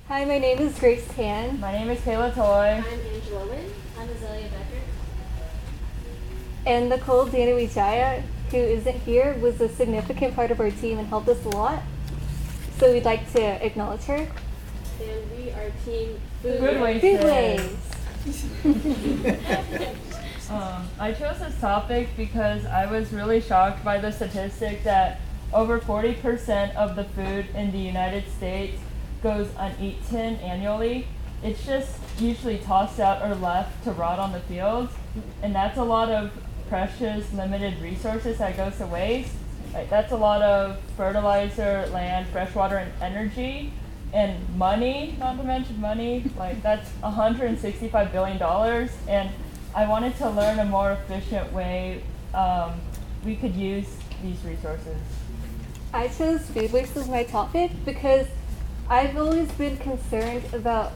Hi, my name is Grace Tan. My name is Kayla Toy. I'm Angela Lynn. I'm Azalea Becker. And Nicole Danuwidaja, who isn't here, was a significant part of our team and helped us a lot. So we'd like to acknowledge her. And we are Team Food Food waste. I chose this topic because I was really shocked by the statistic that over 40% of the food in the United States goes uneaten annually. It's just usually tossed out or left to rot on the fields, and that's a lot of precious, limited resources that goes to waste. Like, that's a lot of fertilizer, land, freshwater, and energy, and money, not to mention money. Like, that's $165 billion, and I wanted to learn a more efficient way we could use these resources. I chose food waste as my topic because I've always been concerned about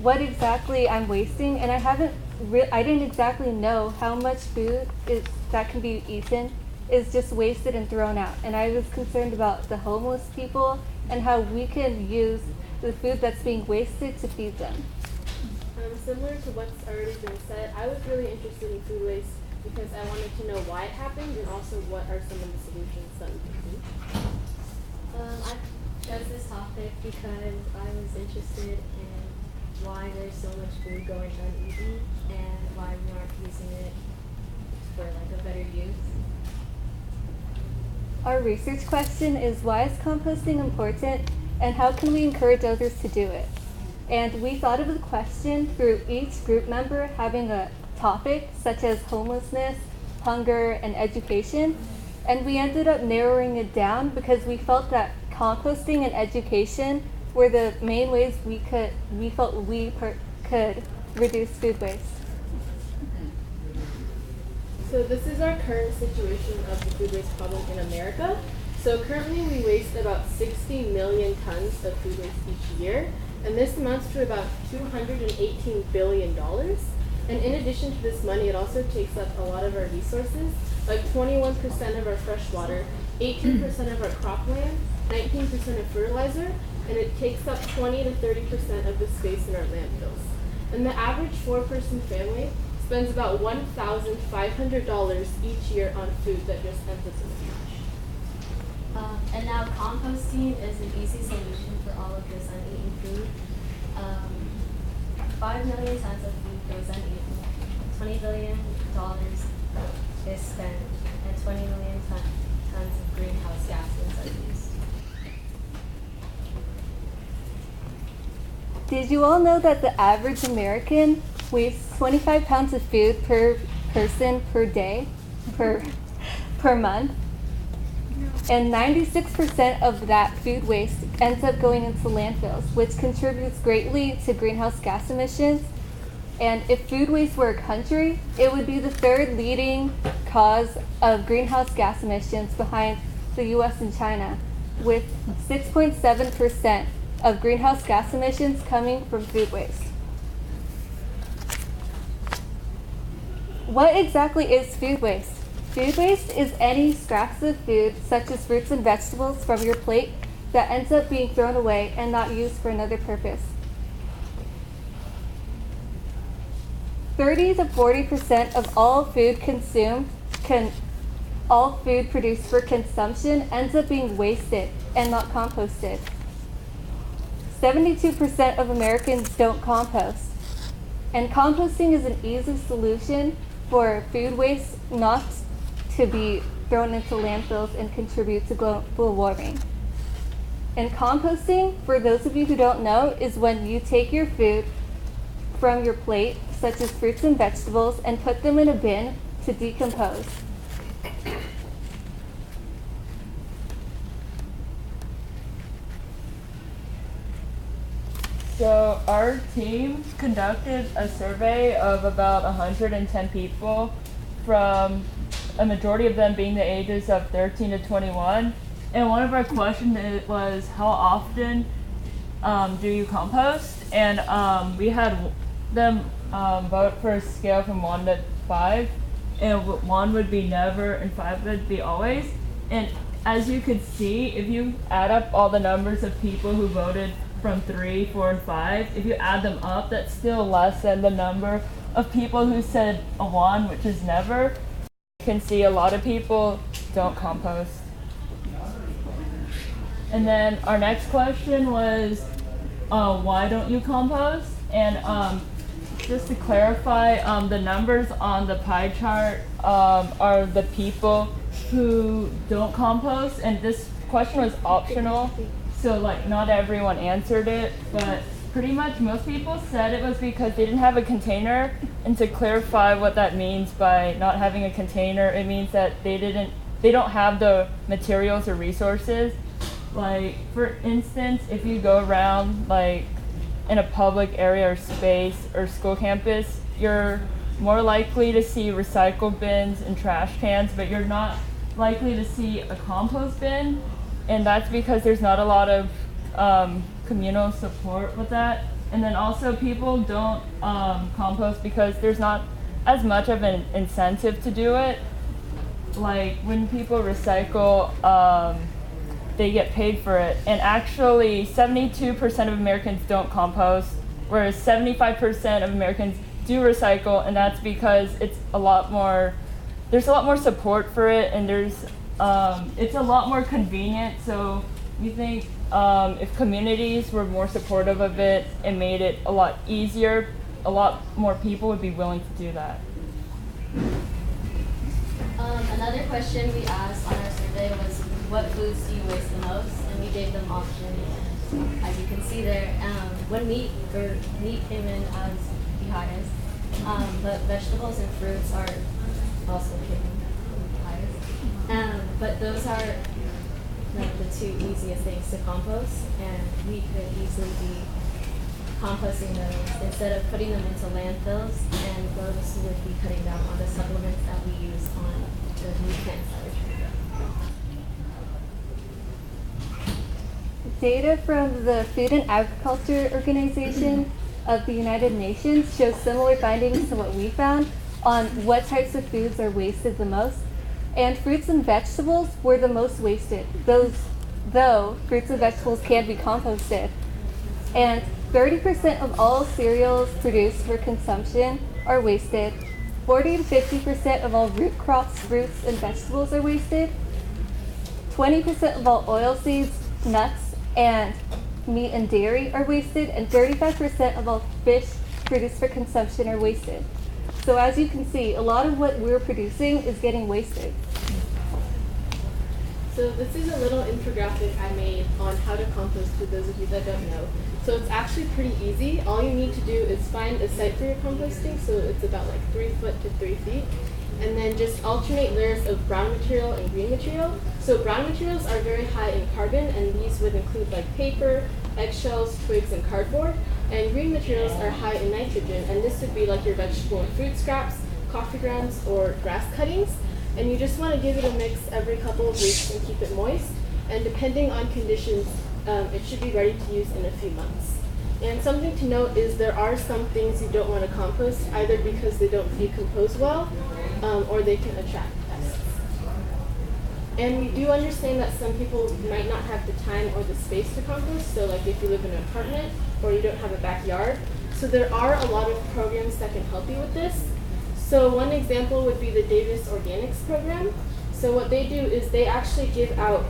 what exactly I'm wasting, and I didn't exactly know how much food that can be eaten is just wasted and thrown out. And I was concerned about the homeless people and how we can use the food that's being wasted to feed them. Similar to what's already been said, I was really interested in food waste because I wanted to know why it happened and also what are some of the solutions that we can do. I chose this topic because I was interested in why there's so much food going uneaten and why we aren't using it for like a better use. Our research question is, why is composting important and how can we encourage others to do it? And we thought of the question through each group member having a topic such as homelessness, hunger, and education. And we ended up narrowing it down because we felt that composting and education were the main ways we could reduce food waste. So this is our current situation of the food waste problem in America. So currently we waste about 60 million tons of food waste each year, and this amounts to about $218 billion. And in addition to this money, it also takes up a lot of our resources, like 21% of our fresh water, 18% of our cropland, 19% of fertilizer, and it takes up 20 to 30% of the space in our landfills. And the average 4-person family spends about $1,500 each year on food that just ends up in the trash. And now composting is an easy solution for all of this uneaten food. 5 million tons of food goes uneaten, $20 billion is spent, and 20 million tons of greenhouse gases are used. Did you all know that the average American wastes 25 pounds of food per person per day, per month? And 96% of that food waste ends up going into landfills, which contributes greatly to greenhouse gas emissions. And if food waste were a country, it would be the third leading cause of greenhouse gas emissions behind the US and China, with 6.7% of greenhouse gas emissions coming from food waste. What exactly is food waste? Food waste is any scraps of food, such as fruits and vegetables, from your plate that ends up being thrown away and not used for another purpose. 30 to 40% of all food consumed, all food produced for consumption ends up being wasted and not composted. 72% of Americans don't compost. And composting is an easy solution for food waste not to be thrown into landfills and contribute to global warming. And composting, for those of you who don't know, is when you take your food from your plate, such as fruits and vegetables, and put them in a bin to decompose. So our team conducted a survey of about 110 people, from a majority of them being the ages of 13 to 21. And one of our questions was, how often do you compost? And we had them vote for a scale from 1 to 5. And 1 would be never and 5 would be always. And as you could see, if you add up all the numbers of people who voted from 3, 4, and 5. If you add them up, that's still less than the number of people who said a 1, which is never. You can see a lot of people don't compost. And then our next question was, why don't you compost? And just to clarify, the numbers on the pie chart are the people who don't compost, and this question was optional, so like not everyone answered it, but pretty much most people said it was because they didn't have a container. And to clarify what that means by not having a container, it means that they don't have the materials or resources. Like, for instance, if you go around like in a public area or space or school campus, you're more likely to see recycle bins and trash cans, but you're not likely to see a compost bin. And that's because there's not a lot of communal support with that. And then also people don't compost because there's not as much of an incentive to do it. Like when people recycle, they get paid for it. And actually 72% of Americans don't compost, whereas 75% of Americans do recycle, and that's because there's a lot more support for it, and it's a lot more convenient. So we think if communities were more supportive of it and made it a lot easier, a lot more people would be willing to do that. Another question we asked on our survey was, what foods do you waste the most? And we gave them options. As you can see there, when meat came in as the highest, but vegetables and fruits are also the highest. But those are the two easiest things to compost, and we could easily be composting those instead of putting them into landfills, and those would be cutting down on the supplements that we use on the nutrients that we're trying to grow. Data from the Food and Agriculture Organization of the United Nations shows similar findings to what we found on what types of foods are wasted the most. And fruits and vegetables were the most wasted, though fruits and vegetables can be composted. And 30% of all cereals produced for consumption are wasted. 40 to 50% of all root crops, fruits, and vegetables are wasted. 20% of all oil seeds, nuts, and meat and dairy are wasted. And 35% of all fish produced for consumption are wasted. So as you can see, a lot of what we're producing is getting wasted. So this is a little infographic I made on how to compost for those of you that don't know. So it's actually pretty easy. All you need to do is find a site for your composting, so it's about like 3 foot to 3 feet, and then just alternate layers of brown material and green material. So brown materials are very high in carbon, and these would include like paper, eggshells, twigs, and cardboard. And green materials are high in nitrogen, and this would be like your vegetable and fruit scraps, coffee grounds, or grass cuttings. And you just want to give it a mix every couple of weeks and keep it moist. And depending on conditions, it should be ready to use in a few months. And something to note is there are some things you don't want to compost, either because they don't decompose well, or they can attract pests. And we do understand that some people might not have the time or the space to compost, so like if you live in an apartment or you don't have a backyard. So there are a lot of programs that can help you with this. So one example would be the Davis Organics program. So what they do is they actually give out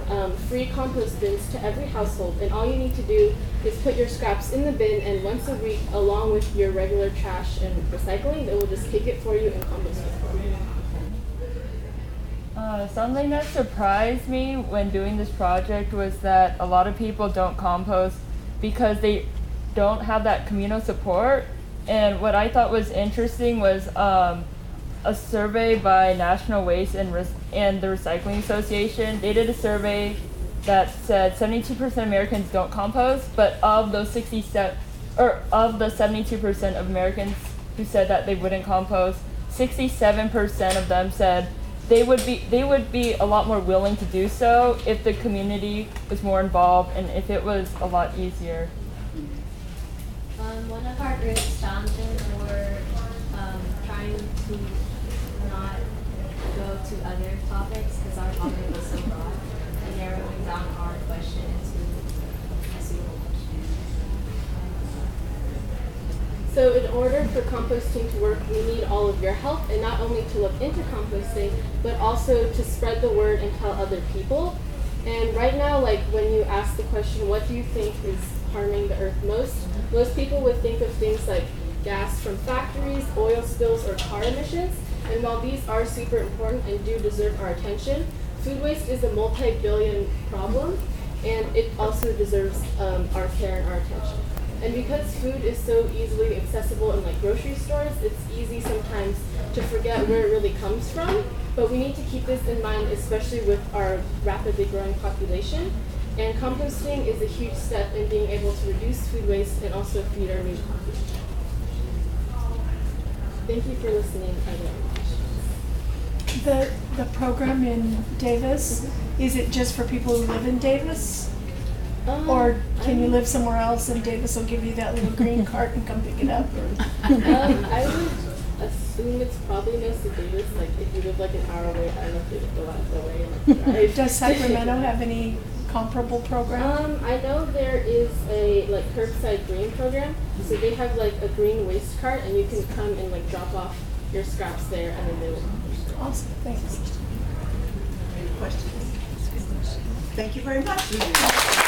free compost bins to every household, and all you need to do is put your scraps in the bin, and once a week, along with your regular trash and recycling, they will just take it for you and compost it for you. Something that surprised me when doing this project was that a lot of people don't compost because they don't have that communal support. And what I thought was interesting was a survey by National Waste and the Recycling Association. They did a survey that said 72% of Americans don't compost, but of the 72% of Americans who said that they wouldn't compost, 67% of them said they would be a lot more willing to do so if the community was more involved and if it was a lot easier. One of our group's challenges were trying to not go to other topics because our topic was so broad, and narrowing down our question into a suitable question. So in order for composting to work, we need all of your help, and not only to look into composting, but also to spread the word and tell other people. And right now, like when you ask the question, what do you think is harming the earth most people would think of things like gas from factories, oil spills, or car emissions. And while these are super important and do deserve our attention, food waste is a multi-billion problem, and it also deserves our care and our attention. And because food is so easily accessible in like grocery stores, it's easy sometimes to forget where it really comes from. But we need to keep this in mind, especially with our rapidly growing population. And composting is a huge step in being able to reduce food waste and also feed our new population. Thank you for listening. The program in Davis, is it just for people who live in Davis? Or can you live somewhere else and Davis will give you that little green cart and come pick it up? I would assume it's probably most of Davis. Like if you live like an hour away, I don't know if they would go out of the way and like drive. Does Sacramento have any comparable program? I know there is a like curbside green program. So they have like a green waste cart, and you can come and like drop off your scraps there, and then they will compost it. Awesome, thanks. Any questions? Thank you very much.